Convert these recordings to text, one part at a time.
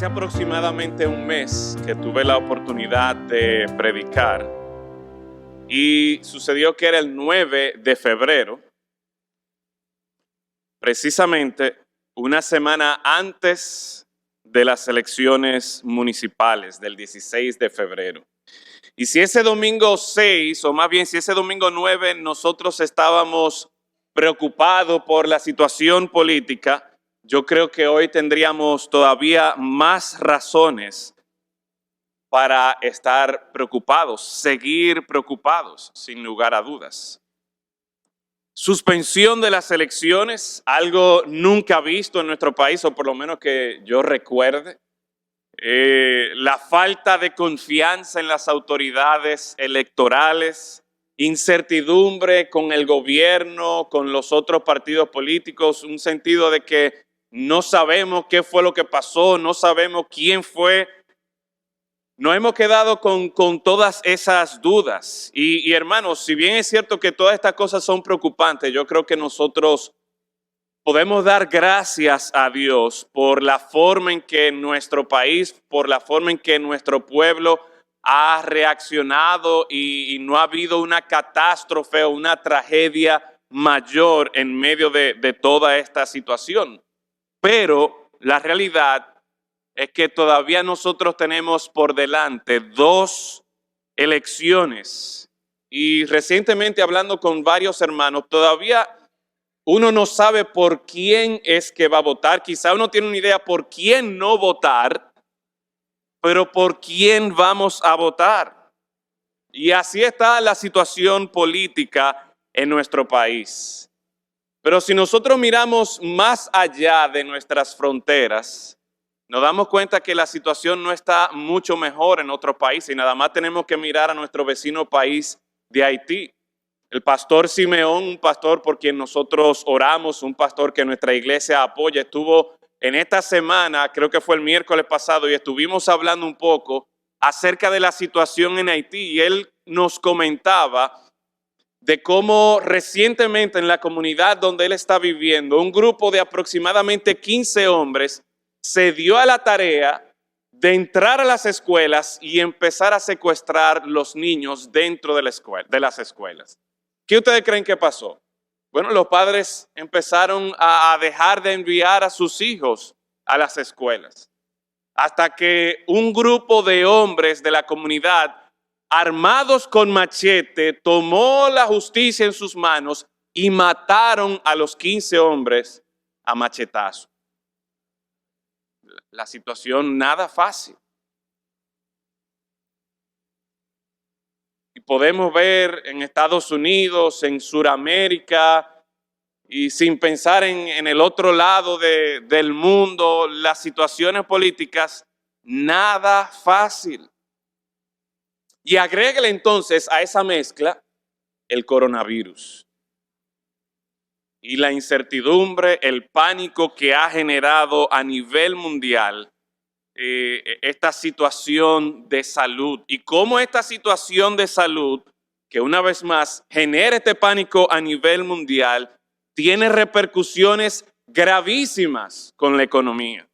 Hace aproximadamente un mes que tuve la oportunidad de predicar y sucedió que era el 9 de febrero, precisamente una semana antes de las elecciones municipales del 16 de febrero. Y si ese domingo 6, o más bien si ese domingo 9 nosotros estábamos preocupados por la situación política, yo creo que hoy tendríamos todavía más razones para estar preocupados, seguir preocupados, sin lugar a dudas. Suspensión de las elecciones, algo nunca visto en nuestro país, o por lo menos que yo recuerde. La falta de confianza en las autoridades electorales, incertidumbre con el gobierno, con los otros partidos políticos, un sentido de que no sabemos qué fue lo que pasó, no sabemos quién fue. Nos hemos quedado con todas esas dudas. Y hermanos, si bien es cierto que todas estas cosas son preocupantes, yo creo que nosotros podemos dar gracias a Dios por la forma en que nuestro país, por la forma en que nuestro pueblo ha reaccionado y no ha habido una catástrofe o una tragedia mayor en medio de toda esta situación. Pero la realidad es que todavía nosotros tenemos por delante 2 elecciones. Y recientemente hablando con varios hermanos, todavía uno no sabe por quién es que va a votar. Quizá uno tiene una idea por quién no votar, pero por quién vamos a votar. Y así está la situación política en nuestro país. Pero si nosotros miramos más allá de nuestras fronteras, nos damos cuenta que la situación no está mucho mejor en otros países y nada más tenemos que mirar a nuestro vecino país de Haití. El pastor Simeón, un pastor por quien nosotros oramos, un pastor que nuestra iglesia apoya, estuvo en esta semana, creo que fue el miércoles pasado, y estuvimos hablando un poco acerca de la situación en Haití y él nos comentaba de cómo recientemente en la comunidad donde él está viviendo, un grupo de aproximadamente 15 hombres se dio a la tarea de entrar a las escuelas y empezar a secuestrar los niños dentro de las escuelas. ¿Qué ustedes creen que pasó? Bueno, los padres empezaron a dejar de enviar a sus hijos a las escuelas, hasta que un grupo de hombres de la comunidad armados con machete, tomó la justicia en sus manos y mataron a los 15 hombres a machetazo. La situación nada fácil. Y podemos ver en Estados Unidos, en Sudamérica, y sin pensar en el otro lado del mundo, las situaciones políticas, nada fácil. Y agréguele entonces a esa mezcla el coronavirus y la incertidumbre, el pánico que ha generado a nivel mundial esta situación de salud y cómo esta situación de salud, que una vez más genera este pánico a nivel mundial, tiene repercusiones gravísimas con la economía.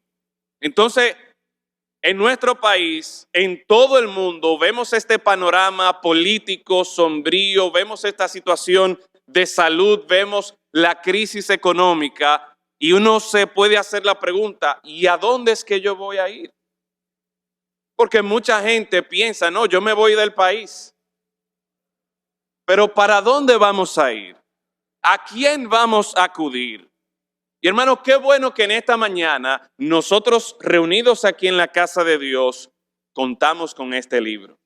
Entonces, en nuestro país, en todo el mundo, vemos este panorama político sombrío, vemos esta situación de salud, vemos la crisis económica y uno se puede hacer la pregunta, ¿y a dónde es que yo voy a ir? Porque mucha gente piensa, no, yo me voy del país. Pero ¿para dónde vamos a ir? ¿A quién vamos a acudir? Y hermanos, qué bueno que en esta mañana nosotros reunidos aquí en la casa de Dios contamos con este libro.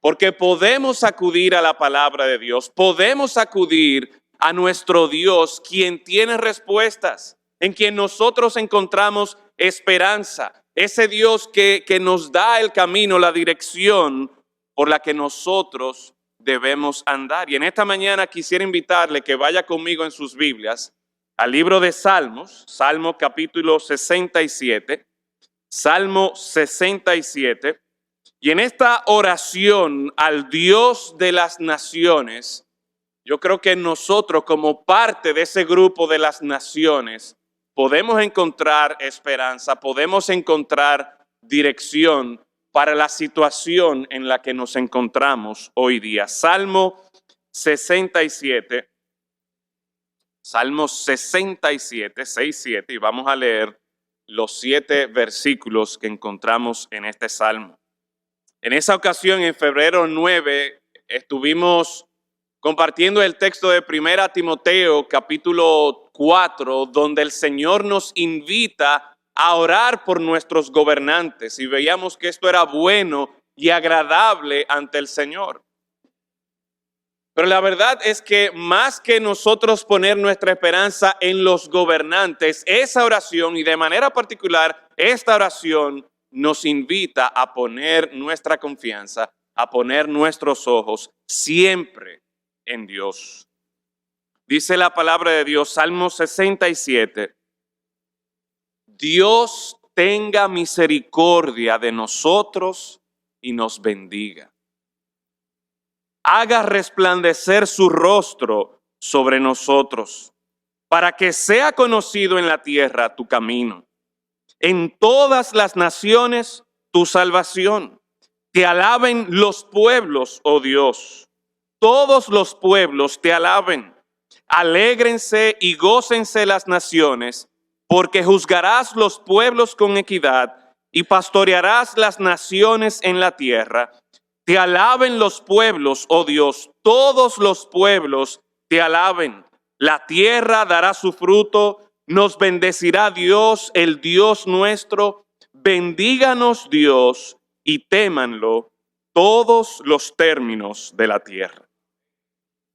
Porque podemos acudir a la palabra de Dios, podemos acudir a nuestro Dios, quien tiene respuestas, en quien nosotros encontramos esperanza. Ese Dios que nos da el camino, la dirección por la que nosotros debemos andar. Y en esta mañana quisiera invitarle que vaya conmigo en sus Biblias al libro de Salmos, Salmo capítulo 67, Salmo 67. Y en esta oración al Dios de las naciones, yo creo que nosotros como parte de ese grupo de las naciones podemos encontrar esperanza, podemos encontrar dirección para la situación en la que nos encontramos hoy día. Salmo 67, 6, 7, y vamos a leer los 7 versículos que encontramos en este salmo. En esa ocasión, en febrero 9, estuvimos compartiendo el texto de 1 Timoteo, capítulo 4, donde el Señor nos invita a orar por nuestros gobernantes, y veíamos que esto era bueno y agradable ante el Señor. Pero la verdad es que más que nosotros poner nuestra esperanza en los gobernantes, esa oración, y de manera particular esta oración, nos invita a poner nuestra confianza, a poner nuestros ojos siempre en Dios. Dice la palabra de Dios, Salmo 67, Dios tenga misericordia de nosotros y nos bendiga. Haga resplandecer su rostro sobre nosotros, para que sea conocido en la tierra tu camino. En todas las naciones tu salvación. Te alaben los pueblos, oh Dios. Todos los pueblos te alaben. Alégrense y gócense las naciones, porque juzgarás los pueblos con equidad y pastorearás las naciones en la tierra. Te alaben los pueblos, oh Dios, todos los pueblos te alaben. La tierra dará su fruto, nos bendecirá Dios, el Dios nuestro. Bendíganos Dios y témanlo todos los términos de la tierra.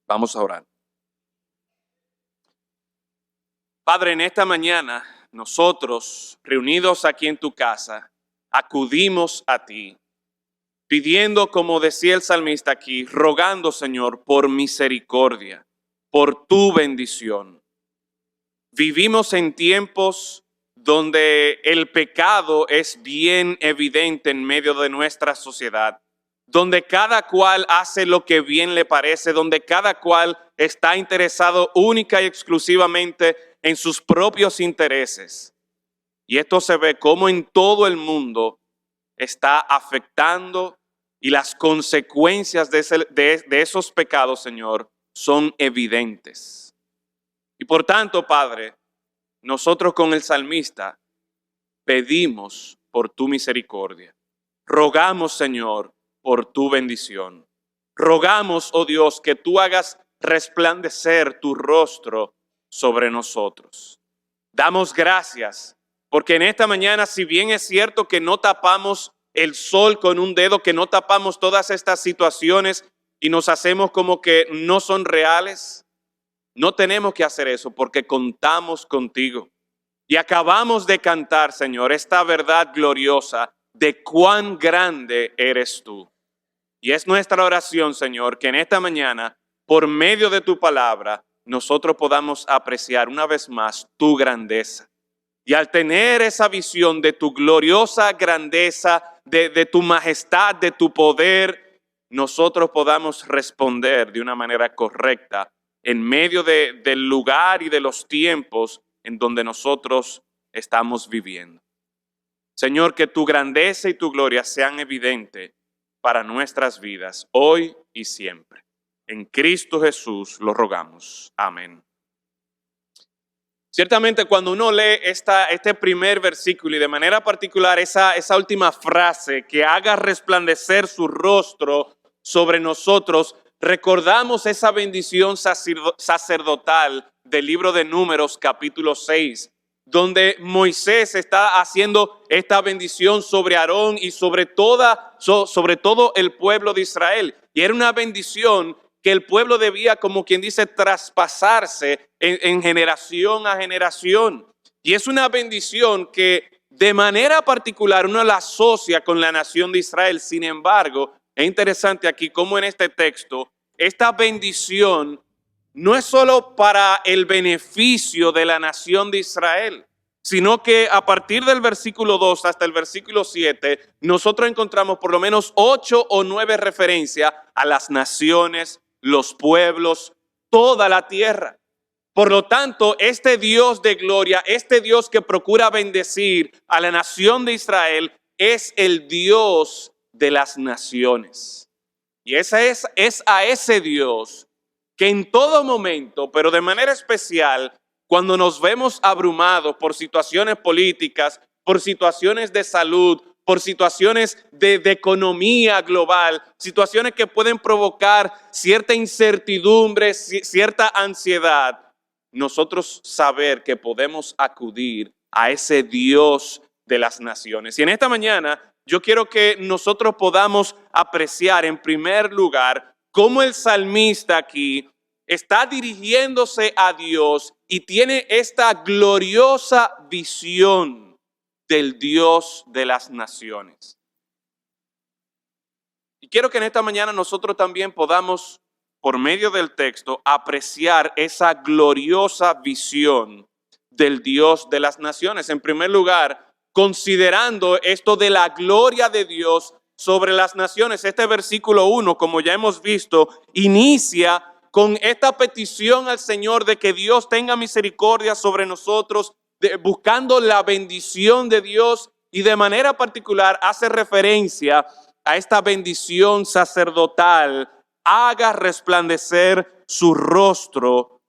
Vamos a orar. Padre, en esta mañana, nosotros, reunidos aquí en tu casa, acudimos a ti, pidiendo, como decía el salmista aquí, rogando, Señor, por misericordia, por tu bendición. Vivimos en tiempos donde el pecado es bien evidente en medio de nuestra sociedad, donde cada cual hace lo que bien le parece, donde cada cual está interesado única y exclusivamente en sus propios intereses. Y esto se ve como en todo el mundo está afectando, y las consecuencias de esos pecados, Señor, son evidentes. Y por tanto, Padre, nosotros con el salmista pedimos por tu misericordia. Rogamos, Señor, por tu bendición. Rogamos, oh Dios, que tú hagas resplandecer tu rostro sobre nosotros. Damos gracias porque en esta mañana, si bien es cierto que no tapamos el sol con un dedo, que no tapamos todas estas situaciones y nos hacemos como que no son reales, no tenemos que hacer eso porque contamos contigo. Y acabamos de cantar, Señor, esta verdad gloriosa de cuán grande eres tú. Y es nuestra oración, Señor, que en esta mañana, por medio de tu palabra, nosotros podamos apreciar una vez más tu grandeza. Y al tener esa visión de tu gloriosa grandeza, de tu majestad, de tu poder, nosotros podamos responder de una manera correcta en medio del lugar y de los tiempos en donde nosotros estamos viviendo. Señor, que tu grandeza y tu gloria sean evidentes para nuestras vidas, hoy y siempre. En Cristo Jesús lo rogamos. Amén. Ciertamente cuando uno lee este primer versículo y de manera particular esa última frase, que haga resplandecer su rostro sobre nosotros, recordamos esa bendición sacerdotal del libro de Números capítulo 6, donde Moisés está haciendo esta bendición sobre Aarón y sobre todo el pueblo de Israel. Y era una bendición que el pueblo debía, como quien dice, traspasarse en generación a generación. Y es una bendición que de manera particular uno la asocia con la nación de Israel. Sin embargo, es interesante aquí cómo en este texto, esta bendición no es solo para el beneficio de la nación de Israel, sino que a partir del versículo 2 hasta el versículo 7, nosotros encontramos por lo menos 8 o 9 referencias a las naciones, los pueblos, toda la tierra. Por lo tanto, este Dios de gloria, este Dios que procura bendecir a la nación de Israel, es el Dios de las naciones. Y ese es a ese Dios que en todo momento, pero de manera especial, cuando nos vemos abrumados por situaciones políticas, por situaciones de salud, por situaciones de economía global, situaciones que pueden provocar cierta incertidumbre, cierta ansiedad, nosotros saber que podemos acudir a ese Dios de las naciones. Y en esta mañana yo quiero que nosotros podamos apreciar en primer lugar cómo el salmista aquí está dirigiéndose a Dios y tiene esta gloriosa visión del Dios de las naciones. Y quiero que en esta mañana nosotros también podamos, por medio del texto, apreciar esa gloriosa visión del Dios de las naciones. En primer lugar, considerando esto de la gloria de Dios sobre las naciones. Este versículo 1, como ya hemos visto, inicia con esta petición al Señor de que Dios tenga misericordia sobre nosotros, buscando la bendición de Dios, y de manera particular hace referencia a esta bendición sacerdotal: haga resplandecer su rostro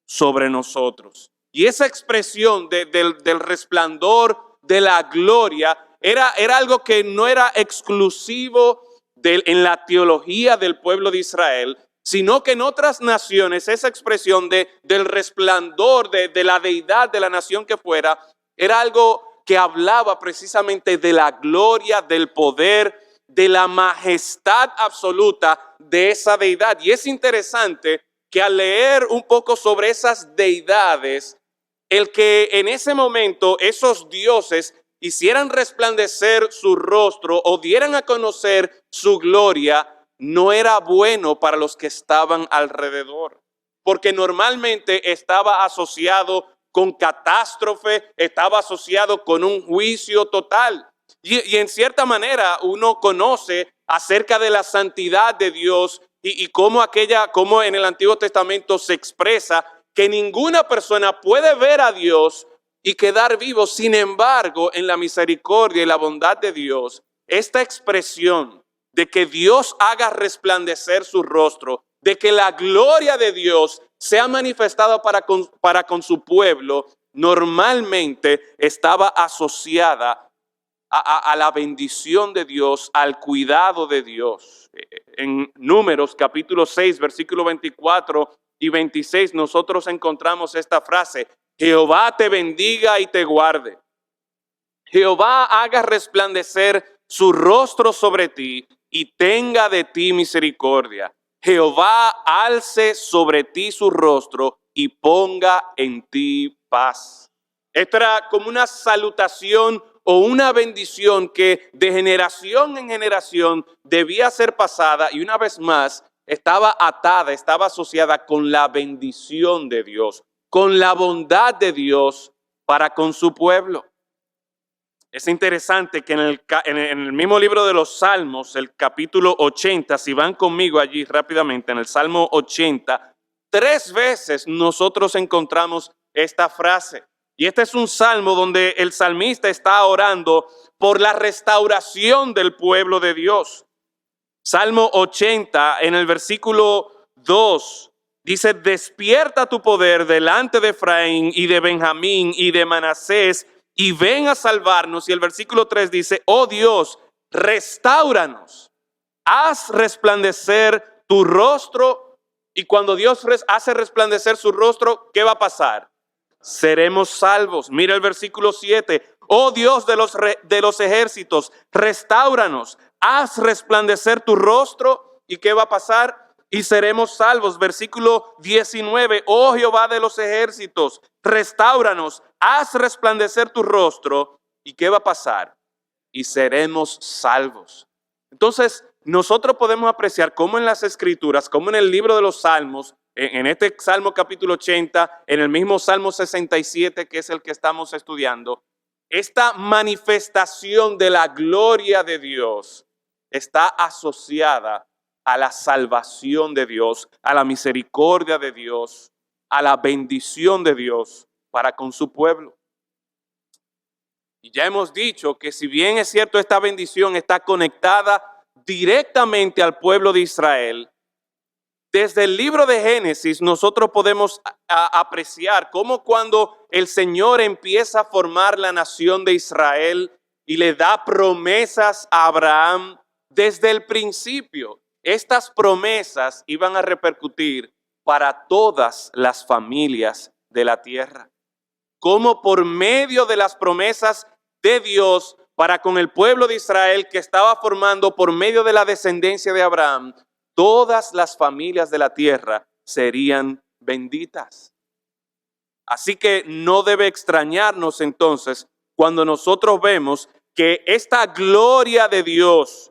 sobre nosotros. Y esa expresión del resplandor de la gloria era algo que no era exclusivo en la teología del pueblo de Israel, sino que en otras naciones esa expresión del resplandor de la deidad de la nación que fuera era algo que hablaba precisamente de la gloria, del poder, de la majestad absoluta de esa deidad. Y es interesante que al leer un poco sobre esas deidades, el que en ese momento esos dioses hicieran resplandecer su rostro o dieran a conocer su gloria, no era bueno para los que estaban alrededor, porque normalmente estaba asociado con catástrofe, estaba asociado con un juicio total. Y en cierta manera uno conoce acerca de la santidad de Dios y cómo en el Antiguo Testamento se expresa que ninguna persona puede ver a Dios y quedar vivo. Sin embargo, en la misericordia y la bondad de Dios, esta expresión de que Dios haga resplandecer su rostro, de que la gloria de Dios sea manifestada para con su pueblo, normalmente estaba asociada a la bendición de Dios, al cuidado de Dios. En Números capítulo 6, versículo 24 y 26, nosotros encontramos esta frase: Jehová te bendiga y te guarde. Jehová haga resplandecer su rostro sobre ti y tenga de ti misericordia. Jehová alce sobre ti su rostro y ponga en ti paz. Esto era como una salutación o una bendición que de generación en generación debía ser pasada, y una vez más estaba atada, estaba asociada con la bendición de Dios, con la bondad de Dios para con su pueblo. Es interesante que en el mismo libro de los Salmos, el capítulo 80, si van conmigo allí rápidamente, en el Salmo 80, 3 veces nosotros encontramos esta frase. Y este es un salmo donde el salmista está orando por la restauración del pueblo de Dios. Salmo 80, en el versículo 2, dice: despierta tu poder delante de Efraín y de Benjamín y de Manasés, y ven a salvarnos. Y el versículo 3 dice: oh Dios, restáuranos, haz resplandecer tu rostro. Y cuando Dios hace resplandecer su rostro, ¿qué va a pasar? Seremos salvos. Mira el versículo 7. Oh Dios de los ejércitos, restáuranos, haz resplandecer tu rostro. ¿Y qué va a pasar? Y seremos salvos. Versículo 19. Oh Jehová de los ejércitos, restáuranos, haz resplandecer tu rostro. ¿Y qué va a pasar? Y seremos salvos. Entonces, nosotros podemos apreciar cómo en las Escrituras, cómo en el libro de los Salmos, en este Salmo capítulo 80, en el mismo Salmo 67, que es el que estamos estudiando, esta manifestación de la gloria de Dios está asociada a la salvación de Dios, a la misericordia de Dios, a la bendición de Dios para con su pueblo. Y ya hemos dicho que si bien es cierto, esta bendición está conectada directamente al pueblo de Israel, desde el libro de Génesis nosotros podemos apreciar cómo cuando el Señor empieza a formar la nación de Israel y le da promesas a Abraham, desde el principio, estas promesas iban a repercutir para todas las familias de la tierra. Como por medio de las promesas de Dios para con el pueblo de Israel que estaba formando por medio de la descendencia de Abraham, todas las familias de la tierra serían benditas. Así que no debe extrañarnos entonces cuando nosotros vemos que esta gloria de Dios,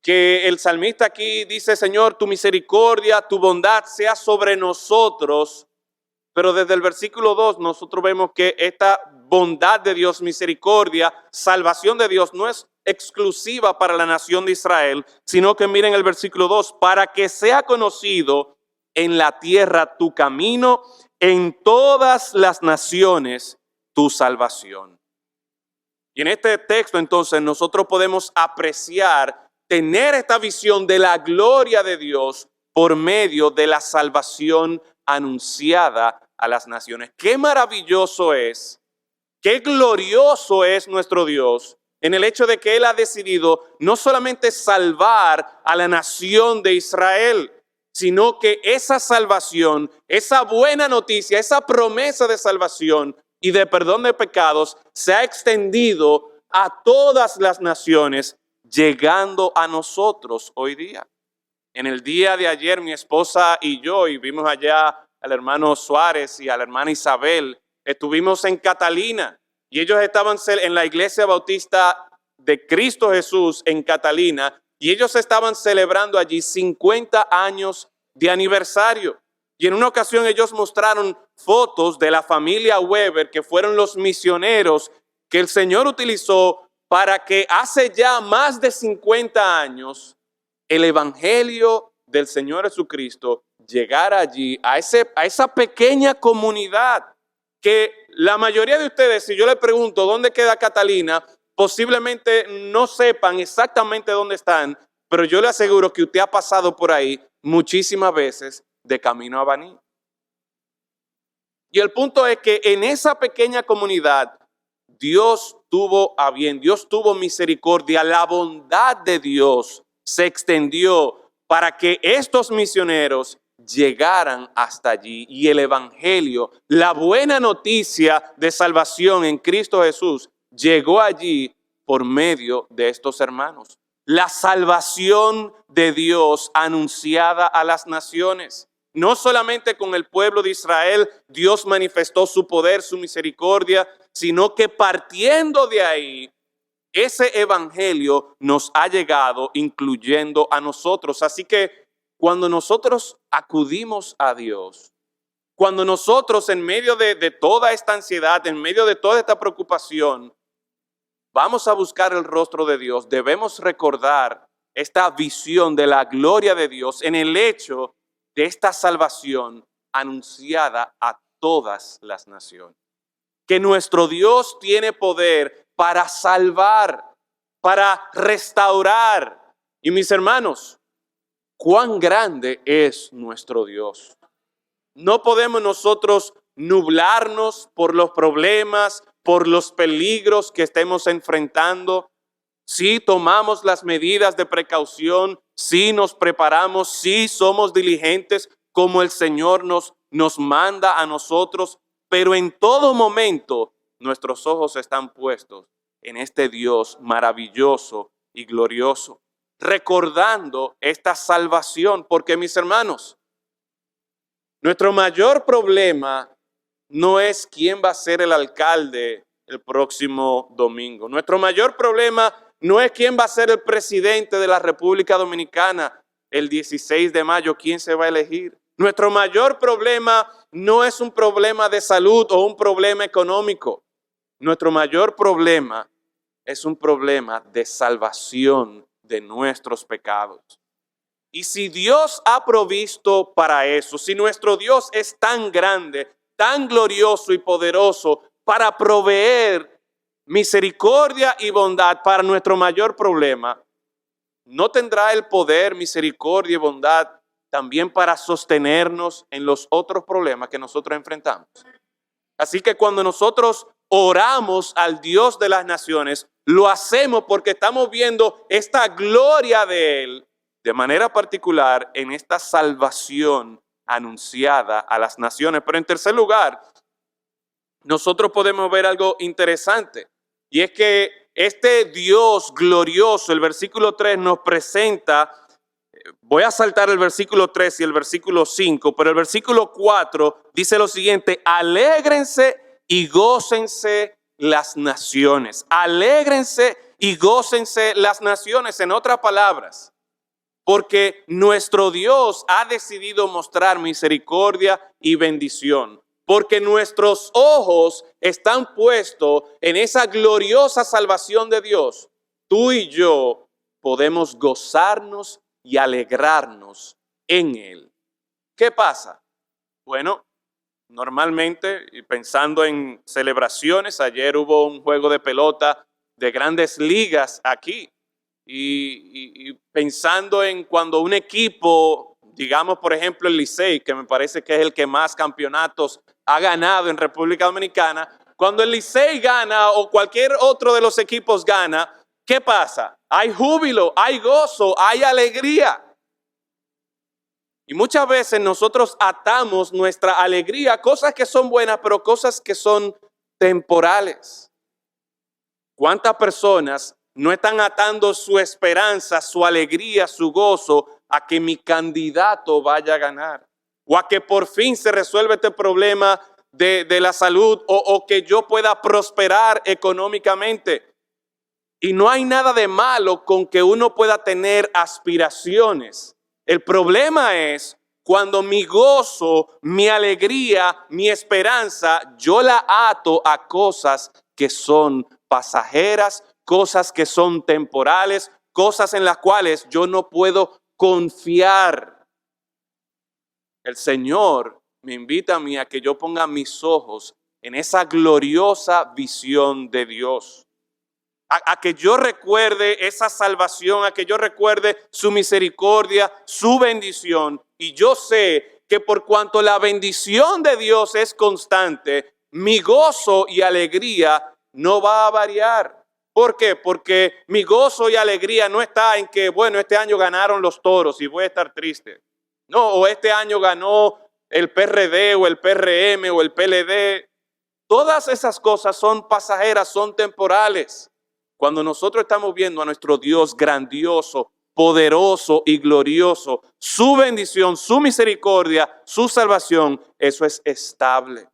que el salmista aquí dice, Señor, tu misericordia, tu bondad sea sobre nosotros. Pero desde el versículo 2 nosotros vemos que esta bondad de Dios, misericordia, salvación de Dios no es exclusiva para la nación de Israel, sino que miren el versículo 2, para que sea conocido en la tierra tu camino, en todas las naciones tu salvación. Y en este texto entonces nosotros podemos apreciar, tener esta visión de la gloria de Dios por medio de la salvación anunciada a las naciones. Qué maravilloso es, qué glorioso es nuestro Dios en el hecho de que Él ha decidido no solamente salvar a la nación de Israel, sino que esa salvación, esa buena noticia, esa promesa de salvación y de perdón de pecados se ha extendido a todas las naciones, llegando a nosotros hoy día. En el día de ayer mi esposa y yo, y vimos allá al hermano Suárez y a la hermana Isabel, estuvimos en Catalina y ellos estaban en la iglesia bautista de Cristo Jesús en Catalina y ellos estaban celebrando allí 50 años de aniversario. Y en una ocasión ellos mostraron fotos de la familia Weber, que fueron los misioneros que el Señor utilizó para que hace ya más de 50 años el evangelio del Señor Jesucristo llegara allí, a esa pequeña comunidad que la mayoría de ustedes, si yo les pregunto dónde queda Catalina, posiblemente no sepan exactamente dónde están, pero yo le aseguro que usted ha pasado por ahí muchísimas veces de camino a Baní. Y el punto es que en esa pequeña comunidad Dios tuvo a bien, Dios tuvo misericordia, la bondad de Dios se extendió para que estos misioneros llegaran hasta allí y el evangelio, la buena noticia de salvación en Cristo Jesús, llegó allí por medio de estos hermanos. La salvación de Dios anunciada a las naciones. No solamente con el pueblo de Israel Dios manifestó su poder, su misericordia, sino que partiendo de ahí, ese evangelio nos ha llegado incluyendo a nosotros. Así que cuando nosotros acudimos a Dios, cuando nosotros en medio de toda esta ansiedad, en medio de toda esta preocupación, vamos a buscar el rostro de Dios, debemos recordar esta visión de la gloria de Dios en el hecho de esta salvación anunciada a todas las naciones. Que nuestro Dios tiene poder para salvar, para restaurar. Y mis hermanos, cuán grande es nuestro Dios. No podemos nosotros nublarnos por los problemas, por los peligros que estemos enfrentando. Si tomamos las medidas de precaución, si nos preparamos, si somos diligentes como el Señor nos manda a nosotros, pero en todo momento nuestros ojos están puestos en este Dios maravilloso y glorioso, recordando esta salvación, porque mis hermanos, nuestro mayor problema no es quién va a ser el alcalde el próximo domingo. Nuestro mayor problema no es quién va a ser el presidente de la República Dominicana el 16 de mayo, quién se va a elegir. Nuestro mayor problema no es un problema de salud o un problema económico. Nuestro mayor problema es un problema de salvación de nuestros pecados. Y si Dios ha provisto para eso, si nuestro Dios es tan grande, tan glorioso y poderoso para proveer misericordia y bondad para nuestro mayor problema, ¿no tendrá el poder, misericordia y bondad también para sostenernos en los otros problemas que nosotros enfrentamos? Así que cuando nosotros oramos al Dios de las naciones, lo hacemos porque estamos viendo esta gloria de Él de manera particular en esta salvación anunciada a las naciones. Pero en tercer lugar, nosotros podemos ver algo interesante, y es que este Dios glorioso, el versículo 3 nos presenta, voy a saltar el versículo 3 y el versículo 5, pero el versículo 4 dice lo siguiente: alégrense y gócense las naciones. Alégrense y gócense las naciones. En otras palabras, porque nuestro Dios ha decidido mostrar misericordia y bendición. Porque nuestros ojos están puestos en esa gloriosa salvación de Dios. Tú y yo podemos gozarnos y alegrarnos en Él. ¿Qué pasa? Bueno, normalmente, y pensando en celebraciones, ayer hubo un juego de pelota de grandes ligas aquí. Y pensando en cuando un equipo, digamos por ejemplo el Licey, que me parece que es el que más campeonatos ha ganado en República Dominicana, cuando el Licey gana o cualquier otro de los equipos gana, ¿qué pasa? Hay júbilo, hay gozo, hay alegría. Y muchas veces nosotros atamos nuestra alegría a cosas que son buenas, pero cosas que son temporales. ¿Cuántas personas no están atando su esperanza, su alegría, su gozo a que mi candidato vaya a ganar? O a que por fin se resuelva este problema de la salud, o que yo pueda prosperar económicamente. Y no hay nada de malo con que uno pueda tener aspiraciones. El problema es cuando mi gozo, mi alegría, mi esperanza, yo la ato a cosas que son pasajeras, cosas que son temporales, cosas en las cuales yo no puedo confiar. El Señor me invita a mí a que yo ponga mis ojos en esa gloriosa visión de Dios. A que yo recuerde esa salvación, a que yo recuerde su misericordia, su bendición. Y yo sé que por cuanto la bendición de Dios es constante, mi gozo y alegría no va a variar. ¿Por qué? Porque mi gozo y alegría no está en que, bueno, este año ganaron los Toros y voy a estar triste. No, o este año ganó el PRD o el PRM o el PLD. Todas esas cosas son pasajeras, son temporales. Cuando nosotros estamos viendo a nuestro Dios grandioso, poderoso y glorioso, su bendición, su misericordia, su salvación, eso es estable.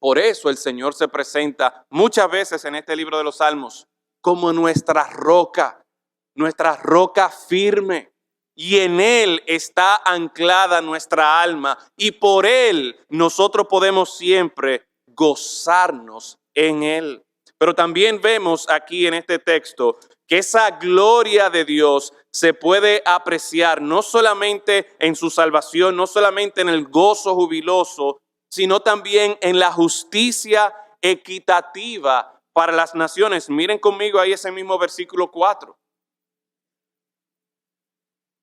Por eso el Señor se presenta muchas veces en este libro de los Salmos como nuestra roca firme. Y en Él está anclada nuestra alma. Y por Él nosotros podemos siempre gozarnos en Él. Pero también vemos aquí en este texto que esa gloria de Dios se puede apreciar no solamente en su salvación, no solamente en el gozo jubiloso, sino también en la justicia equitativa para las naciones. Miren conmigo ahí ese mismo versículo 4.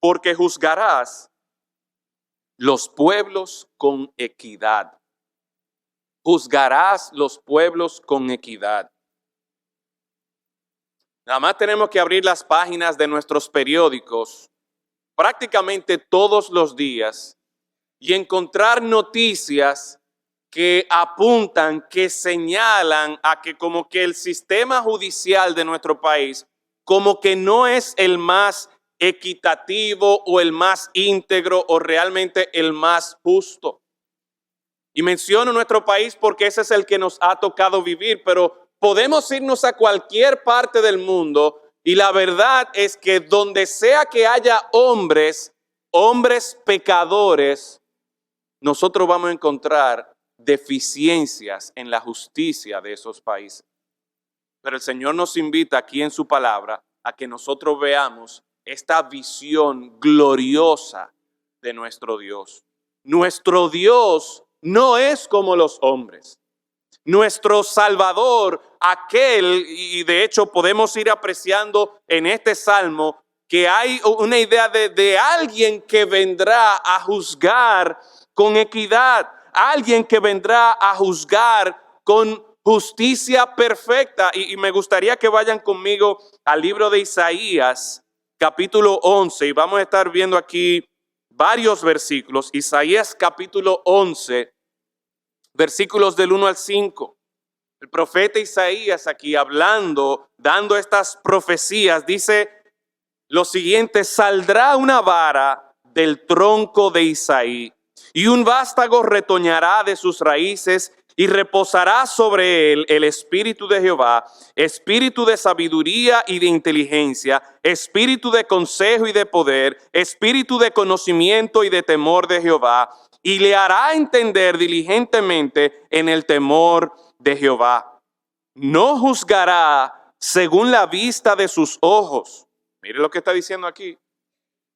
Porque juzgarás los pueblos con equidad. Juzgarás los pueblos con equidad. Nada más tenemos que abrir las páginas de nuestros periódicos prácticamente todos los días y encontrar noticias que apuntan, que señalan a que como que el sistema judicial de nuestro país como que no es el más equitativo o el más íntegro o realmente el más justo. Y menciono nuestro país porque ese es el que nos ha tocado vivir, pero podemos irnos a cualquier parte del mundo y la verdad es que donde sea que haya hombres pecadores, nosotros vamos a encontrar deficiencias en la justicia de esos países. Pero el Señor nos invita aquí en su palabra a que nosotros veamos esta visión gloriosa de nuestro Dios. Nuestro Dios no es como los hombres. Nuestro Salvador, aquel, y de hecho podemos ir apreciando en este salmo que hay una idea de alguien que vendrá a juzgar con equidad, alguien que vendrá a juzgar con justicia perfecta. Y me gustaría que vayan conmigo al libro de Isaías, capítulo 11, y vamos a estar viendo aquí varios versículos. Isaías capítulo 11, versículos del 1 al 5. El profeta Isaías aquí hablando, dando estas profecías, dice lo siguiente: saldrá una vara del tronco de Isaí, y un vástago retoñará de sus raíces, y reposará sobre él el espíritu de Jehová, espíritu de sabiduría y de inteligencia, espíritu de consejo y de poder, espíritu de conocimiento y de temor de Jehová, y le hará entender diligentemente en el temor de Jehová. No juzgará según la vista de sus ojos. Mire lo que está diciendo aquí.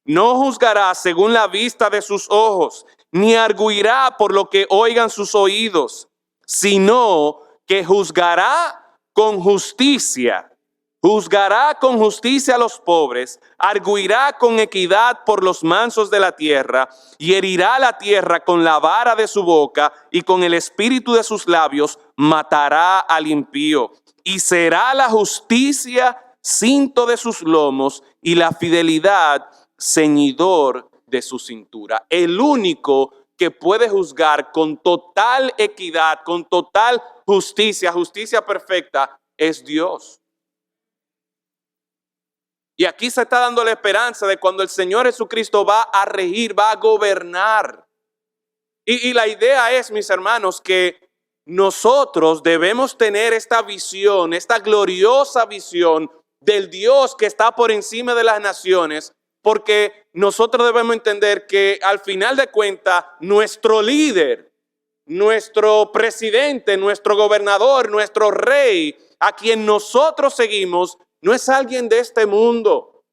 No juzgará según la vista de sus ojos, ni arguirá por lo que oigan sus oídos, sino que juzgará con justicia. Juzgará con justicia a los pobres, arguirá con equidad por los mansos de la tierra, y herirá la tierra con la vara de su boca, y con el espíritu de sus labios matará al impío. Y será la justicia cinto de sus lomos, y la fidelidad ceñidor de su cintura. El único que puede juzgar con total equidad, con total justicia, justicia perfecta, es Dios. Y aquí se está dando la esperanza de cuando el Señor Jesucristo va a regir, va a gobernar. Y la idea es, mis hermanos, que nosotros debemos tener esta visión, esta gloriosa visión del Dios que está por encima de las naciones, porque nosotros debemos entender que al final de cuentas nuestro líder, nuestro presidente, nuestro gobernador, nuestro rey, a quien nosotros seguimos, no es alguien de este mundo.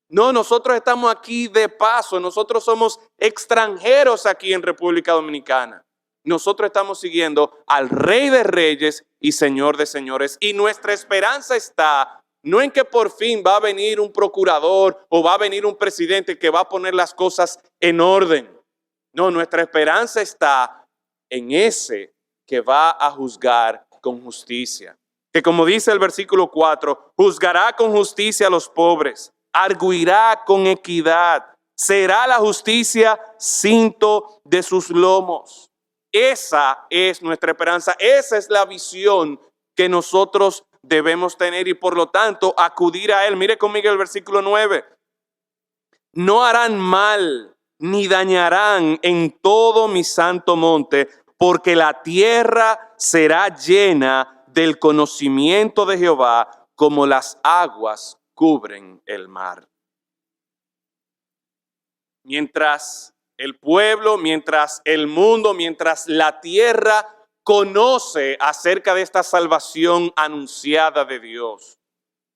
No, nosotros estamos aquí de paso, nosotros somos extranjeros aquí en República Dominicana. Nosotros estamos siguiendo al Rey de Reyes y Señor de Señores. Y nuestra esperanza está no en que por fin va a venir un procurador o va a venir un presidente que va a poner las cosas en orden. No, nuestra esperanza está en ese que va a juzgar con justicia. Que como dice el versículo 4, juzgará con justicia a los pobres, arguirá con equidad, será la justicia cinto de sus lomos. Esa es nuestra esperanza, esa es la visión que nosotros debemos tener y por lo tanto acudir a Él. Mire conmigo el versículo 9. No harán mal ni dañarán en todo mi santo monte, porque la tierra será llena del conocimiento de Jehová, como las aguas cubren el mar. Mientras el pueblo, mientras el mundo, mientras la tierra conoce acerca de esta salvación anunciada de Dios,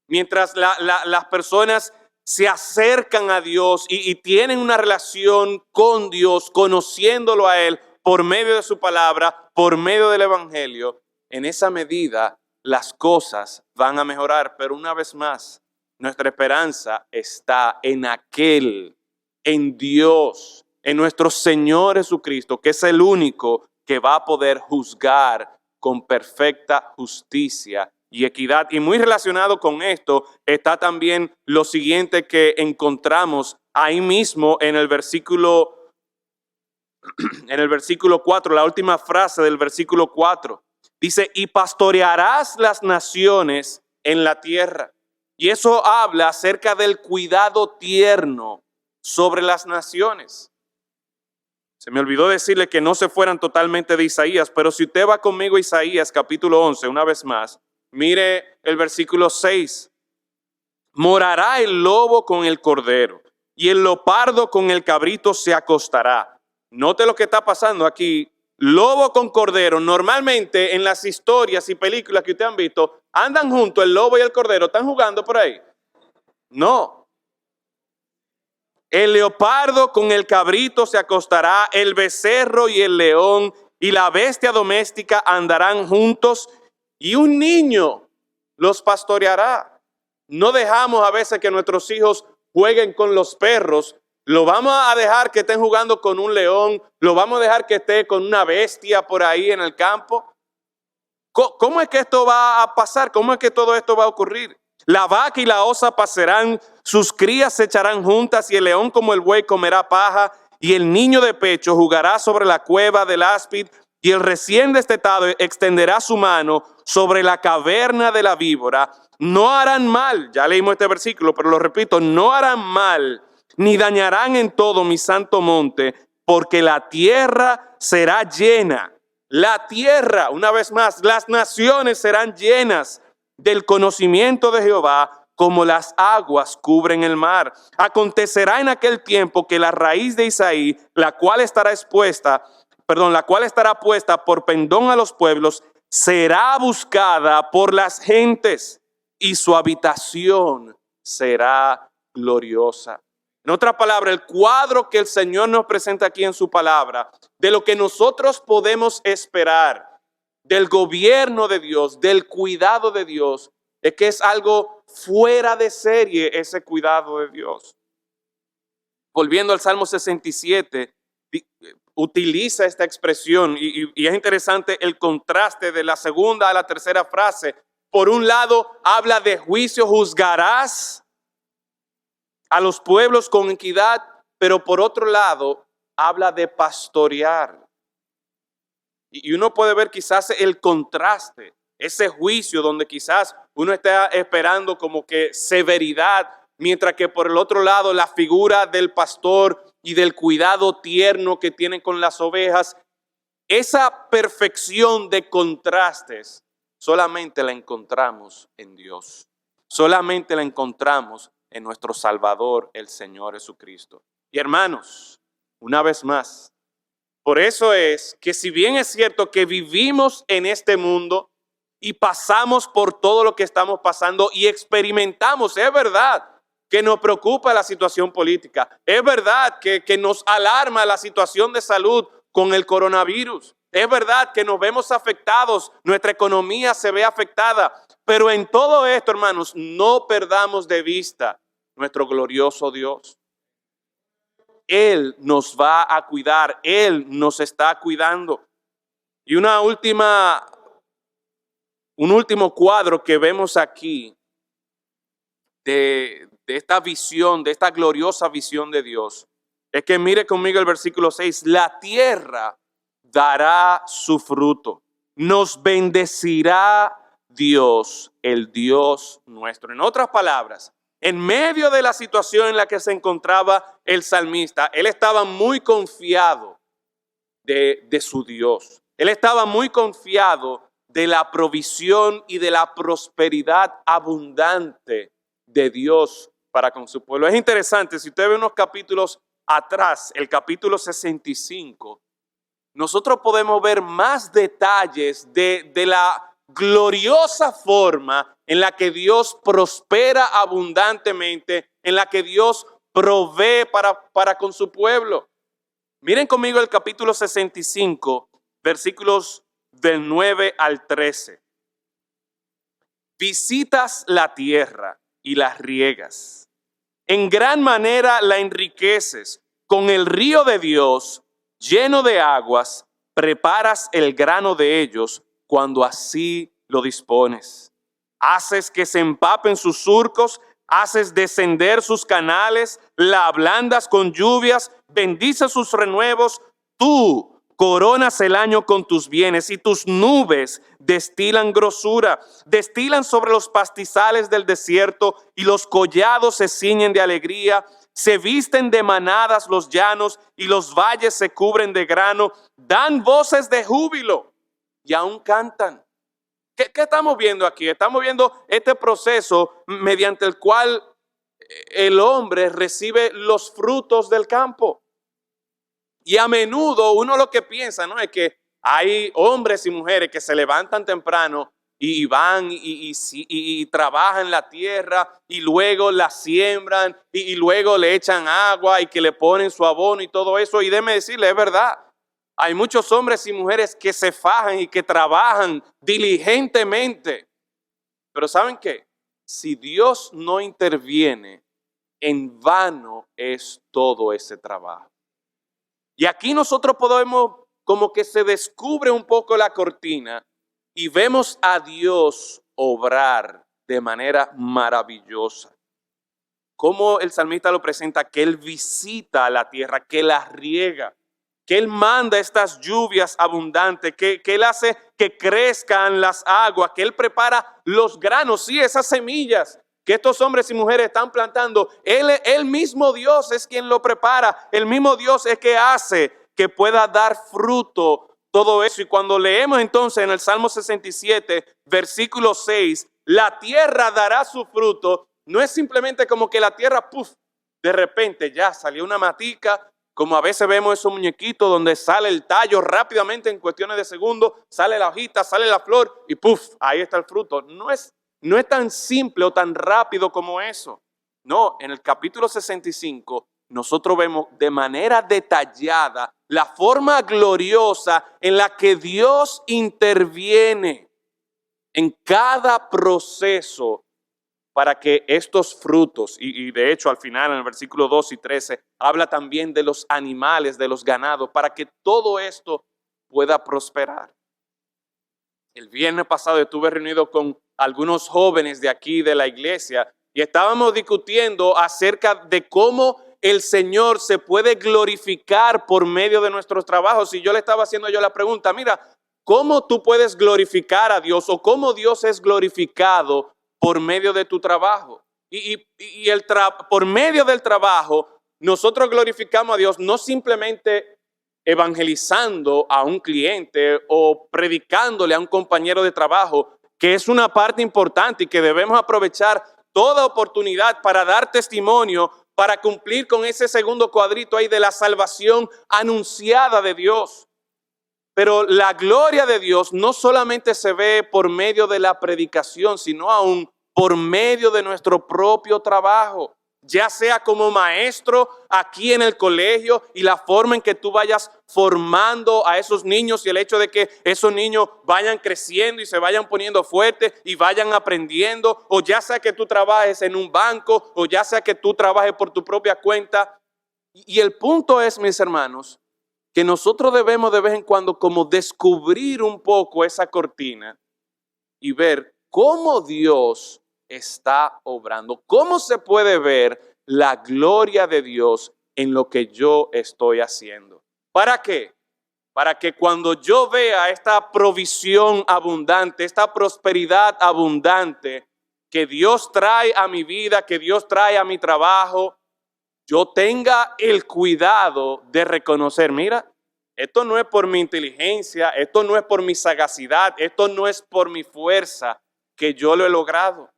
mientras las personas se acercan a Dios y tienen una relación con Dios, conociéndolo a Él por medio de su palabra, por medio del Evangelio, en esa medida las cosas van a mejorar. Pero una vez más, nuestra esperanza está en aquel, en Dios, en nuestro Señor Jesucristo, que es el único que va a poder juzgar con perfecta justicia y equidad. Y muy relacionado con esto está también lo siguiente que encontramos ahí mismo en el versículo 4, la última frase del versículo 4. Dice, y pastorearás las naciones en la tierra. Y eso habla acerca del cuidado tierno sobre las naciones. Se me olvidó decirle que no se fueran totalmente de Isaías, pero si usted va conmigo a Isaías capítulo 11, una vez más, mire el versículo 6. Morará el lobo con el cordero, y el leopardo con el cabrito se acostará. Note lo que está pasando aquí. Lobo con cordero. Normalmente en las historias y películas que ustedes han visto, andan juntos el lobo y el cordero. ¿Están jugando por ahí? No. El leopardo con el cabrito se acostará, el becerro y el león y la bestia doméstica andarán juntos, y un niño los pastoreará. No dejamos a veces que nuestros hijos jueguen con los perros. Lo vamos a dejar que estén jugando con un león. Lo vamos a dejar que esté con una bestia por ahí en el campo. ¿Cómo es que esto va a pasar? ¿Cómo es que todo esto va a ocurrir? La vaca y la osa pasarán, sus crías se echarán juntas, y el león como el buey comerá paja, y el niño de pecho jugará sobre la cueva del áspid, y el recién destetado extenderá su mano sobre la caverna de la víbora. No harán mal, ya leímos este versículo, pero lo repito, no harán mal, ni dañarán en todo mi santo monte, porque la tierra será llena. La tierra, una vez más, las naciones serán llenas del conocimiento de Jehová, como las aguas cubren el mar. Acontecerá en aquel tiempo que la raíz de Isaí, la cual estará puesta por pendón a los pueblos, será buscada por las gentes, y su habitación será gloriosa. En otras palabras, el cuadro que el Señor nos presenta aquí en su palabra, de lo que nosotros podemos esperar del gobierno de Dios, del cuidado de Dios, es que es algo fuera de serie ese cuidado de Dios. Volviendo al Salmo 67, utiliza esta expresión y es interesante el contraste de la segunda a la tercera frase. Por un lado, habla de juicio, juzgarás a los pueblos con equidad, pero por otro lado, habla de pastorear. Y uno puede ver quizás el contraste, ese juicio donde quizás uno está esperando como que severidad, mientras que por el otro lado la figura del pastor y del cuidado tierno que tienen con las ovejas, esa perfección de contrastes solamente la encontramos en Dios. Solamente la encontramos en nuestro Salvador, el Señor Jesucristo. Y hermanos, una vez más, por eso es que si bien es cierto que vivimos en este mundo y pasamos por todo lo que estamos pasando y experimentamos, es verdad que nos preocupa la situación política, es verdad que nos alarma la situación de salud con el coronavirus, es verdad que nos vemos afectados, nuestra economía se ve afectada, pero en todo esto, hermanos, no perdamos de vista nuestro glorioso Dios. Él nos va a cuidar, Él nos está cuidando. Y un último cuadro que vemos aquí de esta visión, de esta gloriosa visión de Dios, es que mire conmigo el versículo 6, la tierra dará su fruto, nos bendecirá Dios, el Dios nuestro. En otras palabras, en medio de la situación en la que se encontraba el salmista, él estaba muy confiado de su Dios. Él estaba muy confiado de la provisión y de la prosperidad abundante de Dios para con su pueblo. Es interesante, si usted ve unos capítulos atrás, el capítulo 65, nosotros podemos ver más detalles de la gloriosa forma en la que Dios prospera abundantemente, en la que Dios provee para con su pueblo. Miren conmigo el capítulo 65, versículos del 9 al 13. Visitas la tierra y la riegas. En gran manera la enriqueces. Con el río de Dios, lleno de aguas, preparas el grano de ellos cuando así lo dispones. Haces que se empapen sus surcos, haces descender sus canales, la ablandas con lluvias, bendices sus renuevos. Tú coronas el año con tus bienes y tus nubes destilan grosura. Destilan sobre los pastizales del desierto y los collados se ciñen de alegría. Se visten de manadas los llanos y los valles se cubren de grano. Dan voces de júbilo y aún cantan. ¿Qué estamos viendo aquí? Estamos viendo este proceso mediante el cual el hombre recibe los frutos del campo. Y a menudo uno lo que piensa, ¿no?, es que hay hombres y mujeres que se levantan temprano y van y trabajan la tierra y luego la siembran y luego le echan agua y que le ponen su abono y todo eso. Y déjeme decirle, es verdad. Hay muchos hombres y mujeres que se fajan y que trabajan diligentemente. Pero ¿saben qué? Si Dios no interviene, en vano es todo ese trabajo. Y aquí nosotros podemos, como que se descubre un poco la cortina y vemos a Dios obrar de manera maravillosa. Como el salmista lo presenta, que Él visita a la tierra, que la riega, que Él manda estas lluvias abundantes, que Él hace que crezcan las aguas, que Él prepara los granos, sí, esas semillas que estos hombres y mujeres están plantando. El mismo Dios es quien lo prepara, el mismo Dios es que hace que pueda dar fruto todo eso. Y cuando leemos entonces en el Salmo 67, versículo 6, la tierra dará su fruto, no es simplemente como que la tierra, de repente ya salió una matica, como a veces vemos esos muñequitos donde sale el tallo rápidamente en cuestiones de segundos, sale la hojita, sale la flor y ahí está el fruto. No es tan simple o tan rápido como eso. No, en el capítulo 65 nosotros vemos de manera detallada la forma gloriosa en la que Dios interviene en cada proceso para que estos frutos, y de hecho al final en el versículo 2 y 13, habla también de los animales, de los ganados, para que todo esto pueda prosperar. El viernes pasado estuve reunido con algunos jóvenes de aquí de la iglesia y estábamos discutiendo acerca de cómo el Señor se puede glorificar por medio de nuestros trabajos. Y yo le estaba haciendo la pregunta, mira, ¿cómo tú puedes glorificar a Dios o cómo Dios es glorificado por medio de tu trabajo? Por medio del trabajo, nosotros glorificamos a Dios no simplemente evangelizando a un cliente o predicándole a un compañero de trabajo, que es una parte importante y que debemos aprovechar toda oportunidad para dar testimonio, para cumplir con ese segundo cuadrito ahí de la salvación anunciada de Dios. Pero la gloria de Dios no solamente se ve por medio de la predicación, sino aún por medio de nuestro propio trabajo, ya sea como maestro aquí en el colegio y la forma en que tú vayas formando a esos niños y el hecho de que esos niños vayan creciendo y se vayan poniendo fuertes y vayan aprendiendo, o ya sea que tú trabajes en un banco o ya sea que tú trabajes por tu propia cuenta. Y el punto es, mis hermanos, que nosotros debemos de vez en cuando como descubrir un poco esa cortina y ver cómo Dios está obrando. ¿Cómo se puede ver la gloria de Dios en lo que yo estoy haciendo? ¿Para qué? Para que cuando yo vea esta provisión abundante, esta prosperidad abundante que Dios trae a mi vida, que Dios trae a mi trabajo, yo tenga el cuidado de reconocer, mira, esto no es por mi inteligencia, esto no es por mi sagacidad, esto no es por mi fuerza que yo lo he logrado,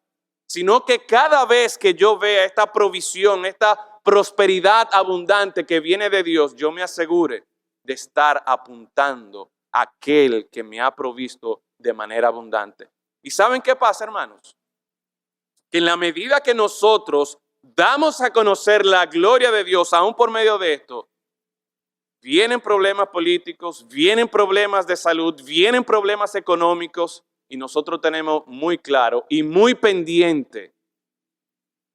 sino que cada vez que yo vea esta provisión, esta prosperidad abundante que viene de Dios, yo me asegure de estar apuntando a aquel que me ha provisto de manera abundante. ¿Y saben qué pasa, hermanos? Que en la medida que nosotros damos a conocer la gloria de Dios, aún por medio de esto, vienen problemas políticos, vienen problemas de salud, vienen problemas económicos, y nosotros tenemos muy claro y muy pendiente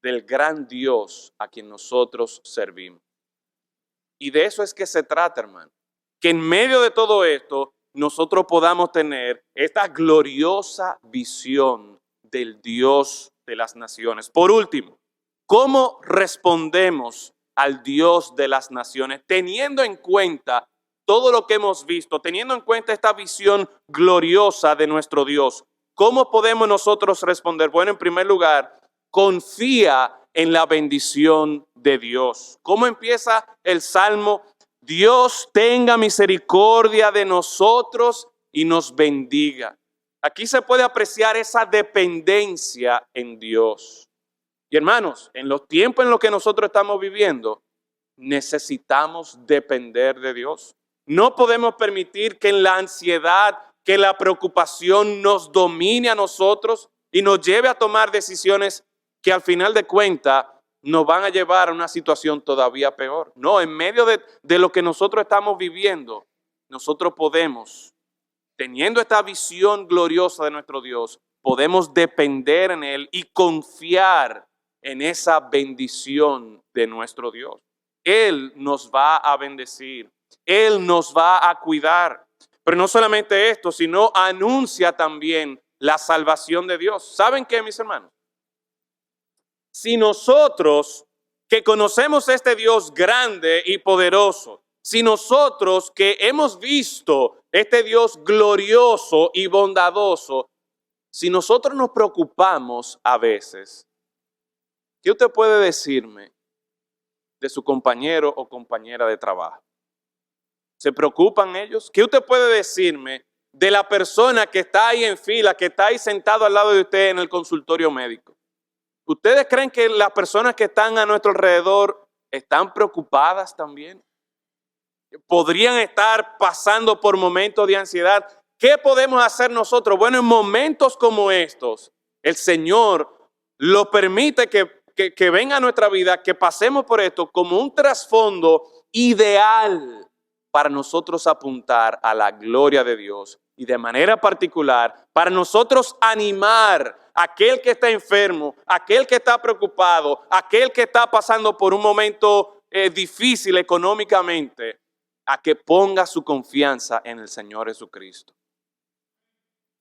del gran Dios a quien nosotros servimos. Y de eso es que se trata, hermano. Que en medio de todo esto, nosotros podamos tener esta gloriosa visión del Dios de las naciones. Por último, ¿cómo respondemos al Dios de las naciones? Teniendo en cuenta todo lo que hemos visto, teniendo en cuenta esta visión gloriosa de nuestro Dios, ¿cómo podemos nosotros responder? Bueno, en primer lugar, confía en la bendición de Dios. ¿Cómo empieza el Salmo? Dios tenga misericordia de nosotros y nos bendiga. Aquí se puede apreciar esa dependencia en Dios. Y hermanos, en los tiempos en los que nosotros estamos viviendo, necesitamos depender de Dios. No podemos permitir que en la ansiedad que la preocupación nos domine a nosotros y nos lleve a tomar decisiones que al final de cuentas nos van a llevar a una situación todavía peor. No, en medio de lo que nosotros estamos viviendo, nosotros podemos, teniendo esta visión gloriosa de nuestro Dios, podemos depender en Él y confiar en esa bendición de nuestro Dios. Él nos va a bendecir, Él nos va a cuidar. Pero no solamente esto, sino anuncia también la salvación de Dios. ¿Saben qué, mis hermanos? Si nosotros que conocemos este Dios grande y poderoso, si nosotros que hemos visto este Dios glorioso y bondadoso, si nosotros nos preocupamos a veces, ¿qué usted puede decirme de su compañero o compañera de trabajo? ¿Se preocupan ellos? ¿Qué usted puede decirme de la persona que está ahí en fila, que está ahí sentado al lado de usted en el consultorio médico? ¿Ustedes creen que las personas que están a nuestro alrededor están preocupadas también? ¿Podrían estar pasando por momentos de ansiedad? ¿Qué podemos hacer nosotros? Bueno, en momentos como estos, el Señor lo permite que venga a nuestra vida, que pasemos por esto como un trasfondo ideal para nosotros apuntar a la gloria de Dios y de manera particular para nosotros animar a aquel que está enfermo, aquel que está preocupado, aquel que está pasando por un momento difícil económicamente, a que ponga su confianza en el Señor Jesucristo.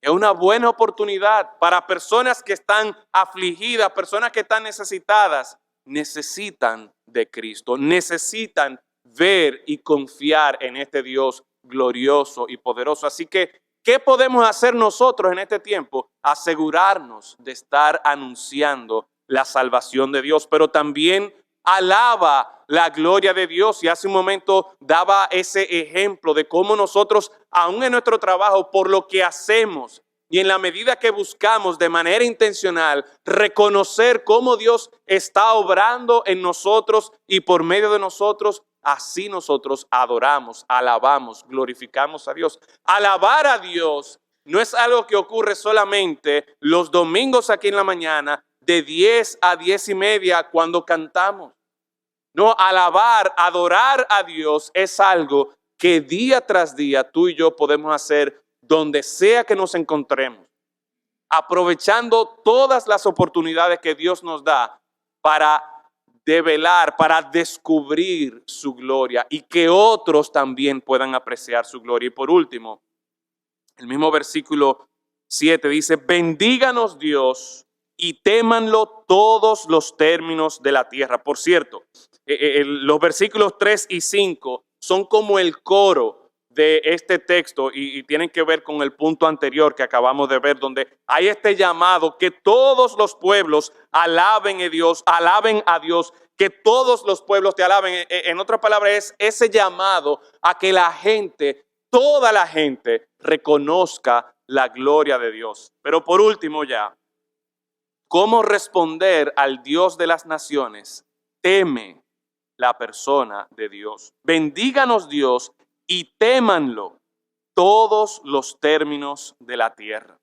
Es una buena oportunidad para personas que están afligidas, personas que están necesitadas, necesitan de Cristo, necesitan ver y confiar en este Dios glorioso y poderoso. Así que, ¿qué podemos hacer nosotros en este tiempo? Asegurarnos de estar anunciando la salvación de Dios, pero también alaba la gloria de Dios. Y hace un momento daba ese ejemplo de cómo nosotros, aún en nuestro trabajo, por lo que hacemos y en la medida que buscamos de manera intencional reconocer cómo Dios está obrando en nosotros y por medio de nosotros, así nosotros adoramos, alabamos, glorificamos a Dios. Alabar a Dios no es algo que ocurre solamente los domingos aquí en la mañana de 10 a 10:30 cuando cantamos. No, alabar, adorar a Dios es algo que día tras día tú y yo podemos hacer donde sea que nos encontremos, aprovechando todas las oportunidades que Dios nos da para develar, para descubrir su gloria y que otros también puedan apreciar su gloria. Y por último, el mismo versículo 7 dice: bendíganos Dios y témanlo todos los términos de la tierra. Por cierto, los versículos 3 y 5 son como el coro de este texto y tienen que ver con el punto anterior que acabamos de ver, donde hay este llamado que todos los pueblos alaben a Dios, que todos los pueblos te alaben. En otras palabras, es ese llamado a que la gente, toda la gente, reconozca la gloria de Dios. Pero por último ya, ¿cómo responder al Dios de las naciones? Teme la persona de Dios. Bendíganos Dios y témanlo todos los términos de la tierra.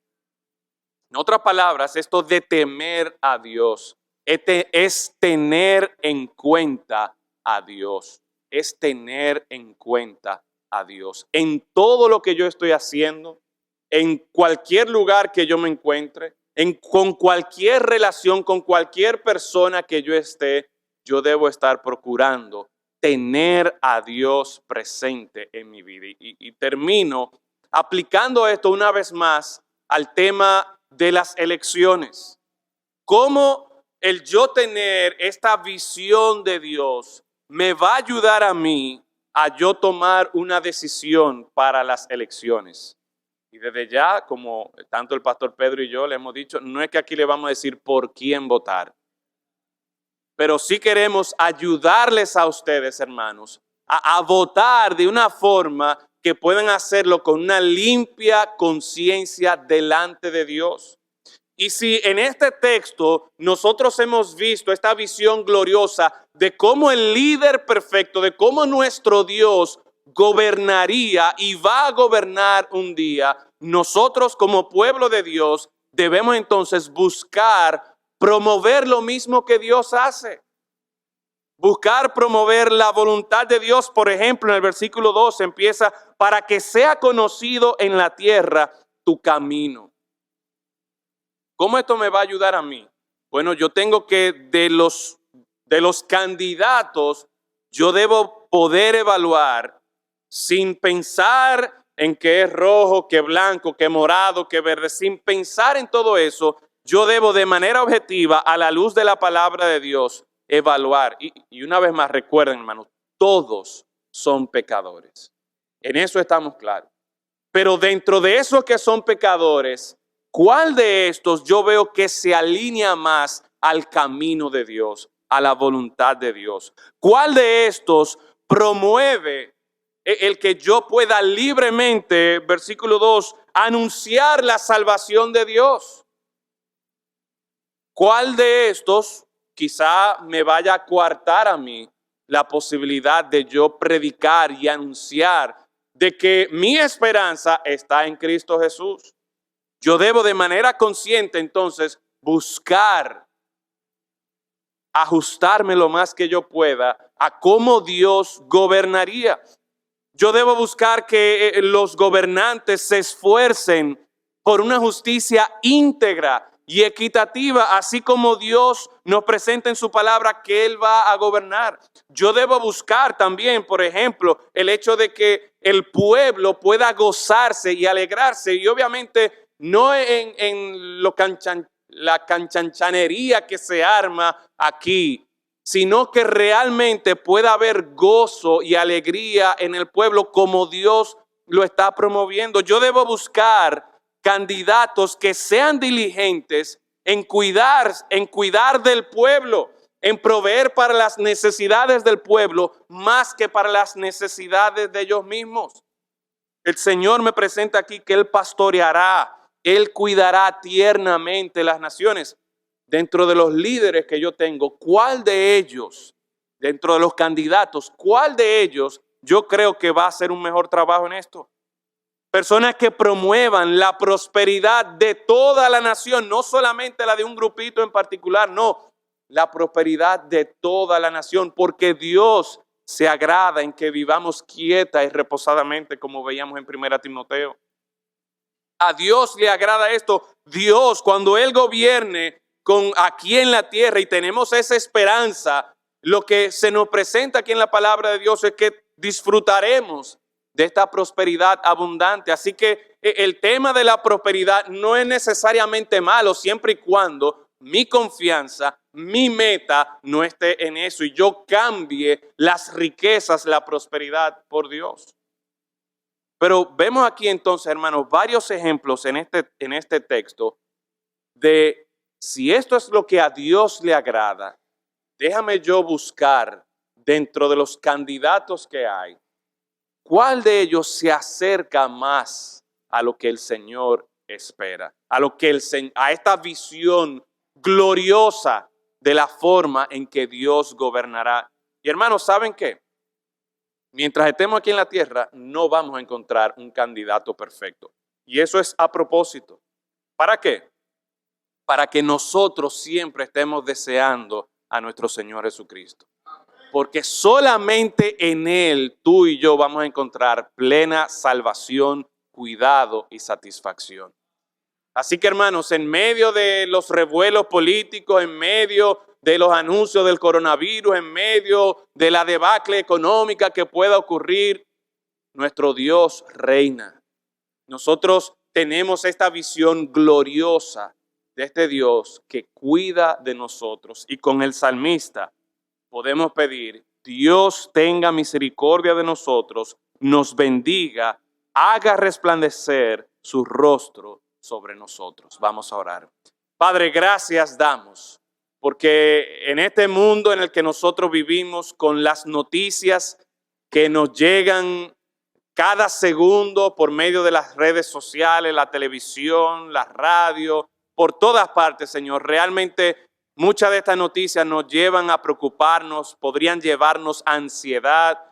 En otras palabras, esto de temer a Dios es tener en cuenta a Dios. Es tener en cuenta a Dios. En todo lo que yo estoy haciendo, en cualquier lugar que yo me encuentre, con cualquier relación, con cualquier persona que yo esté, yo debo estar procurando tener a Dios presente en mi vida. Y termino aplicando esto una vez más al tema de las elecciones. ¿Cómo el yo tener esta visión de Dios me va a ayudar a mí a yo tomar una decisión para las elecciones? Y desde ya, como tanto el pastor Pedro y yo le hemos dicho, no es que aquí le vamos a decir por quién votar, pero sí queremos ayudarles a ustedes, hermanos, a votar de una forma que puedan hacerlo con una limpia conciencia delante de Dios. Y si en este texto nosotros hemos visto esta visión gloriosa de cómo el líder perfecto, de cómo nuestro Dios gobernaría y va a gobernar un día, nosotros como pueblo de Dios debemos entonces buscar promover lo mismo que Dios hace. Buscar promover la voluntad de Dios. Por ejemplo, en el versículo 2 empieza, para que sea conocido en la tierra tu camino. ¿Cómo esto me va a ayudar a mí? Bueno, yo tengo que de los candidatos, yo debo poder evaluar sin pensar en qué es rojo, qué blanco, qué morado, qué verde. Sin pensar en todo eso, yo debo de manera objetiva, a la luz de la palabra de Dios, evaluar. Y una vez más, recuerden, hermanos, todos son pecadores. En eso estamos claros. Pero dentro de esos que son pecadores, ¿cuál de estos yo veo que se alinea más al camino de Dios, a la voluntad de Dios? ¿Cuál de estos promueve el que yo pueda libremente, versículo 2, anunciar la salvación de Dios? ¿Cuál de estos quizá me vaya a coartar a mí la posibilidad de yo predicar y anunciar de que mi esperanza está en Cristo Jesús? Yo debo de manera consciente entonces buscar ajustarme lo más que yo pueda a cómo Dios gobernaría. Yo debo buscar que los gobernantes se esfuercen por una justicia íntegra y equitativa, así como Dios nos presenta en su palabra que Él va a gobernar. Yo debo buscar también, por ejemplo, el hecho de que el pueblo pueda gozarse y alegrarse, y obviamente no en la canchanchanería que se arma aquí, sino que realmente pueda haber gozo y alegría en el pueblo como Dios lo está promoviendo. Yo debo buscar candidatos que sean diligentes en cuidar del pueblo, en proveer para las necesidades del pueblo más que para las necesidades de ellos mismos. El Señor me presenta aquí que Él pastoreará, Él cuidará tiernamente las naciones. Dentro de los líderes que yo tengo, ¿cuál de ellos, dentro de los candidatos, cuál de ellos yo creo que va a hacer un mejor trabajo en esto? Personas que promuevan la prosperidad de toda la nación, no solamente la de un grupito en particular, no, la prosperidad de toda la nación, porque Dios se agrada en que vivamos quieta y reposadamente, como veíamos en 1 Timoteo. A Dios le agrada esto. Dios, cuando Él gobierne aquí en la tierra y tenemos esa esperanza, lo que se nos presenta aquí en la palabra de Dios es que disfrutaremos de esta prosperidad abundante. Así que el tema de la prosperidad no es necesariamente malo, siempre y cuando mi confianza, mi meta no esté en eso y yo cambie las riquezas, la prosperidad por Dios. Pero vemos aquí entonces, hermanos, varios ejemplos en este texto de si esto es lo que a Dios le agrada, déjame yo buscar dentro de los candidatos que hay, ¿cuál de ellos se acerca más a lo que el Señor espera? A esta visión gloriosa de la forma en que Dios gobernará. Y hermanos, ¿saben qué? Mientras estemos aquí en la tierra, no vamos a encontrar un candidato perfecto. Y eso es a propósito. ¿Para qué? Para que nosotros siempre estemos deseando a nuestro Señor Jesucristo. Porque solamente en Él, tú y yo vamos a encontrar plena salvación, cuidado y satisfacción. Así que, hermanos, en medio de los revuelos políticos, en medio de los anuncios del coronavirus, en medio de la debacle económica que pueda ocurrir, nuestro Dios reina. Nosotros tenemos esta visión gloriosa de este Dios que cuida de nosotros. Y con el salmista podemos pedir, Dios tenga misericordia de nosotros, nos bendiga, haga resplandecer su rostro sobre nosotros. Vamos a orar. Padre, gracias damos, porque en este mundo en el que nosotros vivimos, con las noticias que nos llegan cada segundo por medio de las redes sociales, la televisión, la radio, por todas partes, Señor, realmente muchas de estas noticias nos llevan a preocuparnos, podrían llevarnos a ansiedad.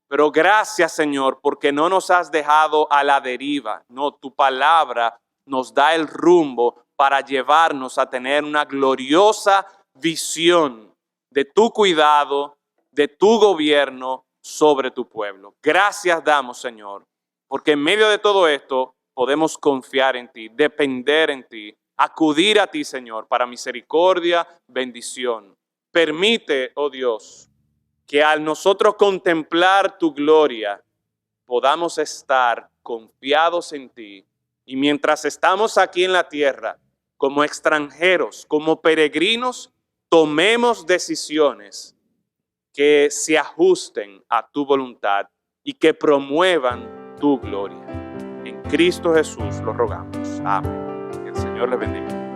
Pero gracias, Señor, porque no nos has dejado a la deriva. No, tu palabra nos da el rumbo para llevarnos a tener una gloriosa visión de tu cuidado, de tu gobierno sobre tu pueblo. Gracias damos, Señor, porque en medio de todo esto podemos confiar en ti, depender en ti, acudir a ti, Señor, para misericordia, bendición. Permite, oh Dios, que al nosotros contemplar tu gloria, podamos estar confiados en ti. Y mientras estamos aquí en la tierra, como extranjeros, como peregrinos, tomemos decisiones que se ajusten a tu voluntad y que promuevan tu gloria. En Cristo Jesús lo rogamos. Amén. Que el Señor le bendiga.